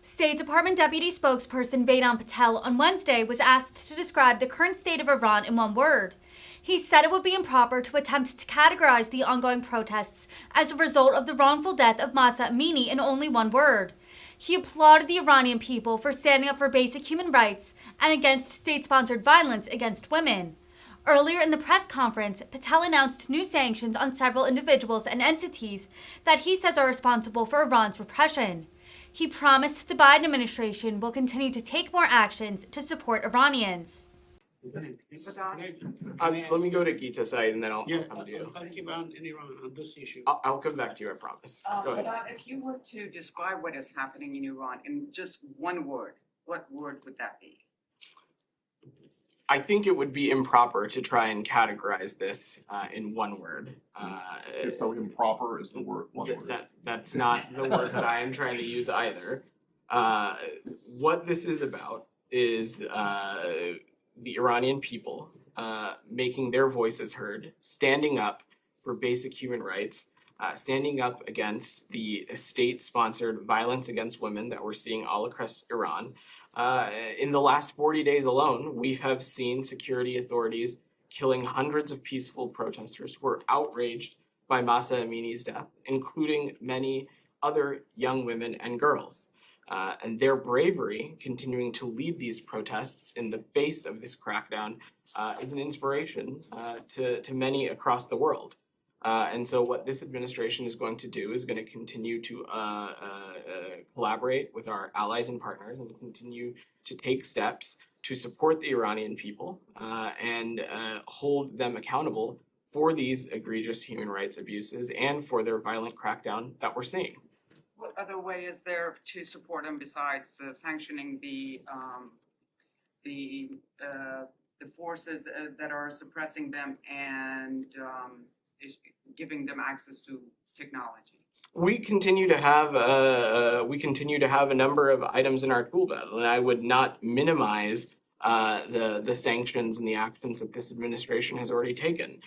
State Department Deputy Spokesperson Vedant Patel on Wednesday was asked to describe the current state of Iran in one word. He said it would be improper to attempt to categorize the ongoing protests as a result of the wrongful death of Mahsa Amini in only one word. He applauded the Iranian people for standing up for basic human rights and against state-sponsored violence against women. Earlier in the press conference, Patel announced new sanctions on several individuals and entities that he says are responsible for Iran's repression. He promised the Biden administration will continue to take more actions to support Iranians. Let me go to Gita's side and then I'll come to you. I'll keep on in Iran on this issue. I'll come back to you, I promise. Go ahead. Vedant, if you were to describe what is happening in Iran in just one word, what word would that be? I think it would be improper to try and categorize this in one word. So improper is the word. One word. That's not the word that I am trying to use either. What this is about is the Iranian people making their voices heard, standing up for basic human rights, standing up against the state-sponsored violence against women that we're seeing all across Iran. In the last 40 days alone, we have seen security authorities killing hundreds of peaceful protesters who were outraged by Mahsa Amini's death, including many other young women and girls. And their bravery continuing to lead these protests in the face of this crackdown is an inspiration to many across the world. And so what this administration is going to do is going to continue to collaborate with our allies and partners and continue to take steps to support the Iranian people and hold them accountable for these egregious human rights abuses and for their violent crackdown that we're seeing. What other way is there to support them besides sanctioning the forces that are suppressing them and giving them access to technology? We continue to have a number of items in our tool belt, and I would not minimize the sanctions and the actions that this administration has already taken.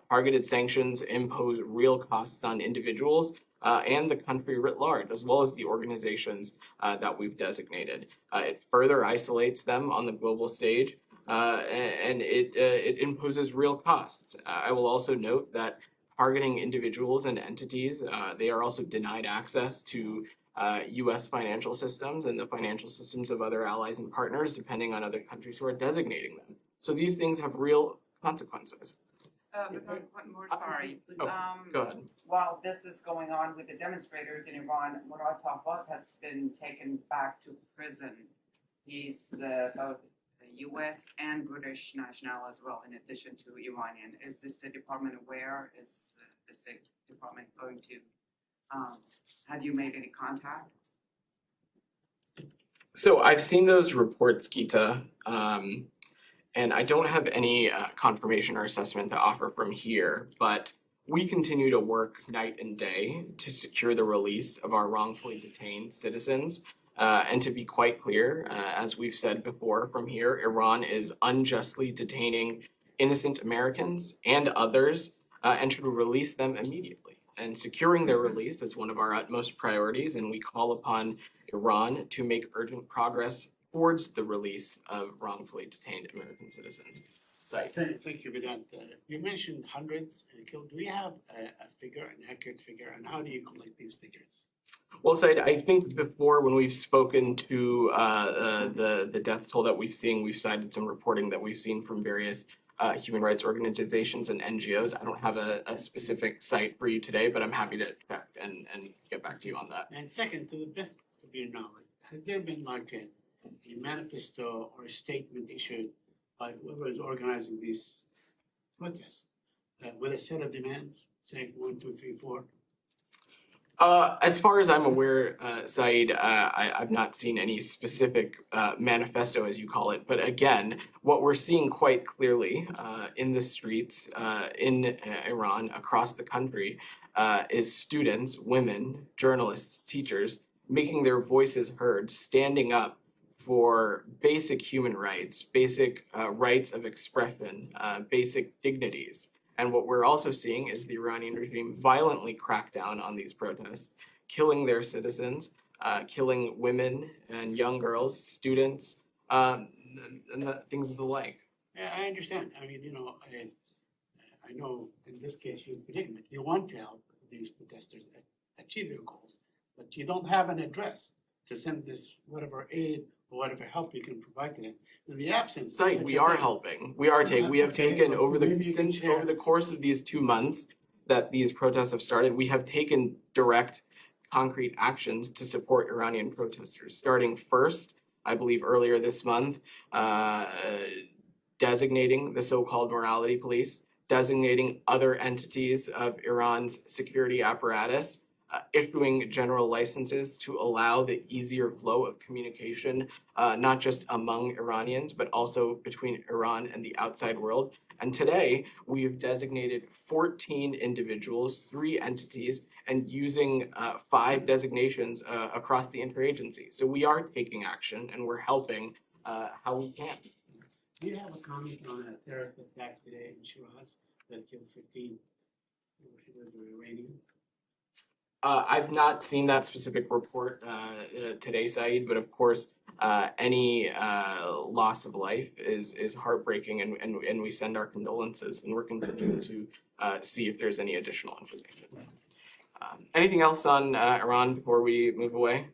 Targeted sanctions impose real costs on individuals and the country writ large, as well as the organizations that we've designated. It further isolates them on the global stage, and it imposes real costs. I will also note that targeting individuals and entities, they are also denied access to U.S. financial systems and the financial systems of other allies and partners, depending on other countries who are designating them. So these things have real consequences. One more, sorry. Go ahead. While this is going on with the demonstrators in Iran, Murad Tahbaz has been taken back to prison. He's both U.S. and British national as well, in addition to Iranian. Is the State Department aware? Is the State Department going to, have you made any contact? So I've seen those reports, Gita, and I don't have any confirmation or assessment to offer from here, but we continue to work night and day to secure the release of our wrongfully detained citizens. And to be quite clear, as we've said before from here, Iran is unjustly detaining innocent Americans and others and should release them immediately. And securing their release is one of our utmost priorities, and we call upon Iran to make urgent progress towards the release of wrongfully detained American citizens. Thank you, Vedant. You mentioned hundreds killed. Do we have a figure, an accurate figure, and how do you collect these figures? Well, Said, I think before when we've spoken to the death toll that we've seen, we've cited some reporting that we've seen from various human rights organizations and NGOs. I don't have a specific site for you today, but I'm happy to check and get back to you on that. And second, to the best of your knowledge, has there been like a manifesto or a statement issued by whoever is organizing these protests with a set of demands, saying 1, 2, 3, 4? As far as I'm aware, Saeed, I've not seen any specific manifesto, as you call it. But again, what we're seeing quite clearly in the streets in Iran, across the country, is students, women, journalists, teachers, making their voices heard, standing up for basic human rights, basic rights of expression, basic dignities. And what we're also seeing is the Iranian regime violently crack down on these protests, killing their citizens, killing women and young girls, students, and things of the like. Yeah, I understand. I mean, I know in this case you're predicament. You want to help these protesters achieve their goals, but you don't have an address to send this whatever aid or whatever help you can provide to them. In the absence, Said, such we a are thing- helping. We are taking. We have Okay, taken but over the maybe you can share. over the course of these 2 months that these protests have started. We have taken direct, concrete actions to support Iranian protesters. Starting first, I believe earlier this month, designating the so-called morality police, designating other entities of Iran's security apparatus, issuing general licenses to allow the easier flow of communication, not just among Iranians, but also between Iran and the outside world. And today, we have designated 14 individuals, 3 entities, and using 5 designations across the interagency. So we are taking action, and we're helping how we can. Do you have a comment on a terrorist attack today in Shiraz that killed 15 Iranians? I've not seen that specific report today, Saeed, but of course, any loss of life is heartbreaking, and we send our condolences, and we're continuing to see if there's any additional information. Anything else on Iran before we move away?